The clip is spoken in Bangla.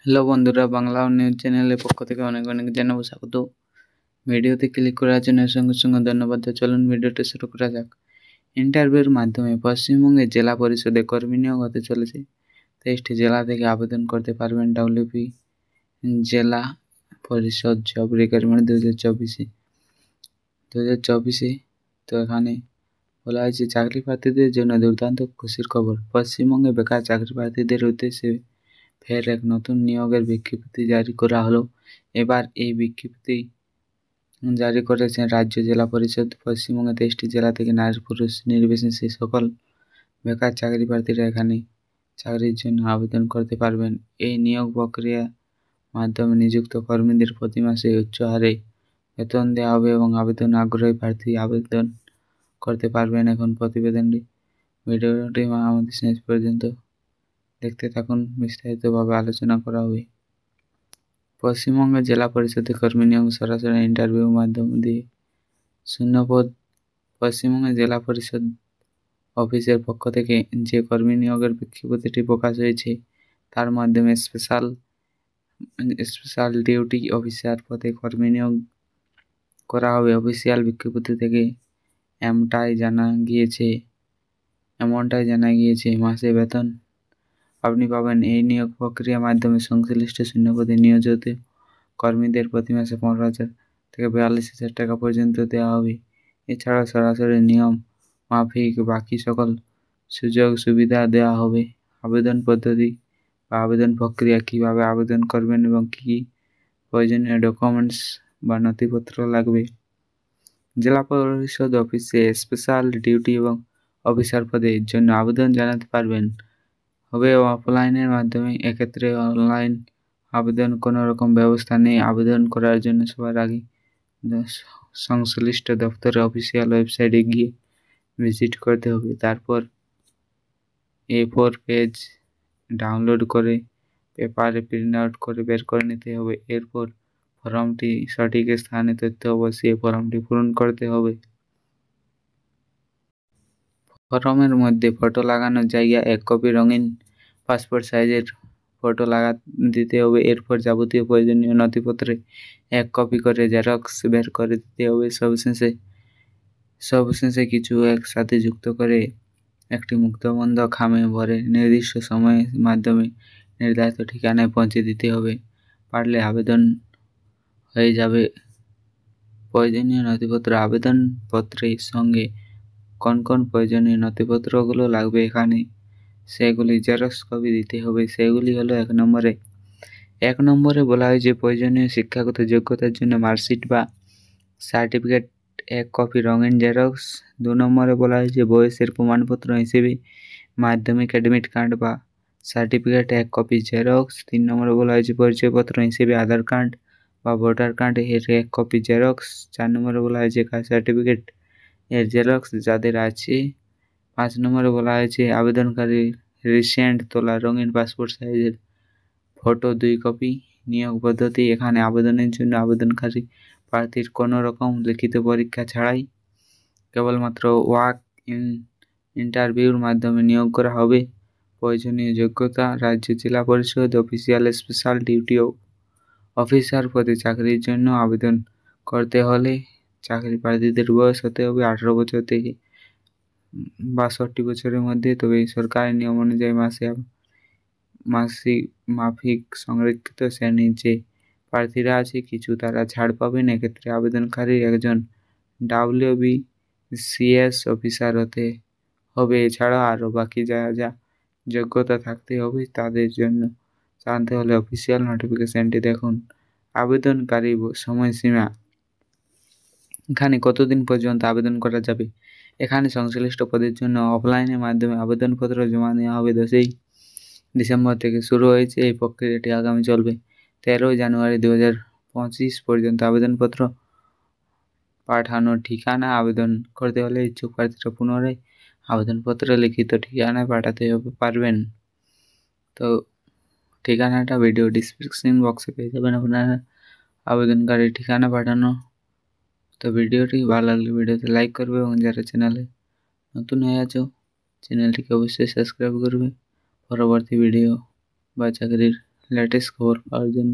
হ্যালো বন্ধুরা, বাংলা নিউজ চ্যানেলের পক্ষ থেকে অনেক অনেক জানাবো স্বাগত। ভিডিওতে ক্লিক করার জন্য সঙ্গে সঙ্গে ধন্যবাদ। চলুন ভিডিওটি শুরু করা যাক। ইন্টারভিউর মাধ্যমে পশ্চিমবঙ্গের জেলা পরিষদে কর্মী নিয়োগ হতে চলেছে। 23টি জেলা থেকে আবেদন করতে পারবেন ডাব্লিউপি জেলা পরিষদ জব রিক্রুটমেন্ট 2024 তো এখানে বলা হয়েছে চাকরি প্রার্থীদের জন্য দুর্দান্ত খুশির খবর। পশ্চিমবঙ্গে বেকার চাকরি প্রার্থীদের উদ্দেশ্যে ফের এক নতুন নিয়োগের বিজ্ঞপ্তি জারি করা হলো। এবার এই বিজ্ঞপ্তি জারি করেছেন রাজ্য জেলা পরিষদ। পশ্চিমবঙ্গে 23টি জেলা থেকে নারী পুরুষ নির্বিশেষে সকল বেকার চাকরি প্রার্থীরা এখানে চাকরির জন্য আবেদন করতে পারবেন। এই নিয়োগ প্রক্রিয়ার মাধ্যমে নিযুক্ত কর্মীদের প্রতি মাসে উচ্চ হারে বেতন দেওয়া হবে এবং আবেদন আগ্রহী প্রার্থী আবেদন করতে পারবেন। এখন প্রতিবেদনটি ভিডিওটি আমাদের শেষ পর্যন্ত দেখতে থাকুন, বিস্তারিতভাবে আলোচনা করা হবে। পশ্চিমবঙ্গের জেলা পরিষদে কর্মী নিয়োগ সরাসরি ইন্টারভিউর মাধ্যম দিয়ে শূন্যপদ। পশ্চিমবঙ্গের জেলা পরিষদ অফিসের পক্ষ থেকে যে কর্মী নিয়োগের বিজ্ঞপ্তিটি প্রকাশ হয়েছে তার মাধ্যমে স্পেশাল ডিউটি অফিসার পদে কর্মী নিয়োগ করা হবে। অফিসিয়াল বিজ্ঞপ্তি থেকে এমনটাই জানা গিয়েছে মাসে বেতন আপনি পাবেন। এই নিয়োগ প্রক্রিয়ার মাধ্যমে সংশ্লিষ্ট শূন্যপদে নিয়োজিত কর্মীদের প্রতি মাসে 15,000 থেকে 42,000 টাকা পর্যন্ত দেওয়া হবে। এছাড়া সরাসরি নিয়ম মাফিক বাকি সকল সুযোগ সুবিধা দেওয়া হবে। আবেদন পদ্ধতি বা আবেদন প্রক্রিয়া, কীভাবে আবেদন করবেন এবং কী প্রয়োজনীয় ডকুমেন্টস বা নথিপত্র লাগবে। জেলা পরিষদ অফিসে স্পেশাল ডিউটি এবং অফিসার পদের জন্য আবেদন জানাতে পারবেন হবে অফলাইনের মাধ্যমে। এক্ষেত্রে অনলাইন আবেদন কোনো রকম ব্যবস্থা নেই। আবেদন করার জন্য সবার আগে সংশ্লিষ্ট দপ্তরের অফিসিয়াল ওয়েবসাইটে গিয়ে ভিজিট করতে হবে। তারপর A4 পেজ ডাউনলোড করে পেপারে প্রিন্ট আউট করে বের করে নিতে হবে। এরপর ফর্মটি সঠিক স্থানে তথ্য বসিয়ে ফর্মটি পূরণ করতে হবে। ফর্মের মধ্যে ফটো লাগানোর জায়গায় 1 কপি রঙিন পাসপোর্ট সাইজের ফটো দিতে হবে। এরপর যাবতীয় প্রয়োজনীয় নথিপত্রে 1 কপি করে জেরক্স বের করে দিতে হবে। সবশেষে কিছু একসাথে যুক্ত করে একটি মুক্তবন্ধ খামে ভরে নির্দিষ্ট সময়ের মাধ্যমে নির্ধারিত ঠিকানায় পৌঁছে দিতে হবে। পারলে আবেদন হয়ে যাবে। প্রয়োজনীয় নথিপত্র। আবেদনপত্রের সঙ্গে কোন কোন প্রয়োজনীয় নথিপত্রগুলো লাগবে এখানে সেগুলি জেরক্স কপি দিতে হবে। সেগুলি হলো 1 নম্বরে বলা হয়েছে প্রয়োজনীয় শিক্ষাগত যোগ্যতার জন্য মার্কশিট বা সার্টিফিকেট 1 কপি রঙিন জেরক্স। 2 নম্বরে বলা হয়েছে বয়সের প্রমাণপত্র হিসেবে মাধ্যমিক অ্যাডমিট কার্ড বা সার্টিফিকেট 1 কপি জেরক্স। 3 নম্বরে বলা হয়েছে পরিচয়পত্র হিসেবে আধার কার্ড বা ভোটার কার্ড এর 1 কপি জেরক্স। 4 নম্বরে বলা হয়েছে কাস্ট সার্টিফিকেট এর জেরক্স যাদের আছে। 5 নম্বরে বলা হয়েছে আবেদনকারী রিসেন্ট তোলা রঙিন পাসপোর্ট সাইজের ফটো 2 কপি। নিয়োগ পদ্ধতি। এখানে আবেদনের জন্য আবেদনকারী প্রার্থীর কোনো রকম লিখিত পরীক্ষা ছাড়াই কেবলমাত্র ওয়াক ইন ইন্টারভিউর মাধ্যমে নিয়োগ করা হবে। প্রয়োজনীয় যোগ্যতা। রাজ্য জেলা পরিষদ অফিসিয়াল স্পেশাল ডিউটি অফিসার পদে চাকরির জন্য আবেদন করতে হলে চাকরি প্রার্থীদের বয়স হতে হবে 18 বছর থেকে 62 বছরের মধ্যে। তবে সরকারি নিয়ম অনুযায়ী মাসিক মাফিক সংরক্ষিত শ্রেণীর যে প্রার্থীরা আছে কিছু তারা ছাড় পাবেন। এক্ষেত্রে আবেদনকারী একজন WBCS অফিসার হতে হবে। এছাড়া আরও বাকি যা যোগ্যতা থাকতে হবে তাদের জন্য জানতে হলে অফিসিয়াল নোটিফিকেশনটি দেখুন। আবেদনকারী সময়সীমা। এখানে কতদিন পর্যন্ত আবেদন করা যাবে। এখানে সংশ্লিষ্ট পদের জন্য অফলাইনের মাধ্যমে আবেদনপত্র জমা নেওয়া হবে 10ই ডিসেম্বর থেকে শুরু হয়েছে। এই প্রক্রিয়াটি আগামী চলবে 13 জানুয়ারি 2025 পর্যন্ত। আবেদনপত্র পাঠানোর ঠিকানা। আবেদন করতে হলে ইচ্ছুক প্রার্থীরা পুনরায় আবেদনপত্র লিখিত ঠিকানায় পাঠাতে পারবেন। তো ঠিকানাটা ভিডিও ডিসক্রিপশন বক্সে পেয়ে যাবেন আপনারা আবেদনকারীর ঠিকানা পাঠানো। তো ভিডিওটি ভালো লাগলে ভিডিওতে লাইক করবে এবং যারা চ্যানেলে নতুন হয়ে আছো চ্যানেলটিকে অবশ্যই সাবস্ক্রাইব করবে পরবর্তী ভিডিও বা চাকরির লেটেস্ট খবর পাওয়ার জন্য।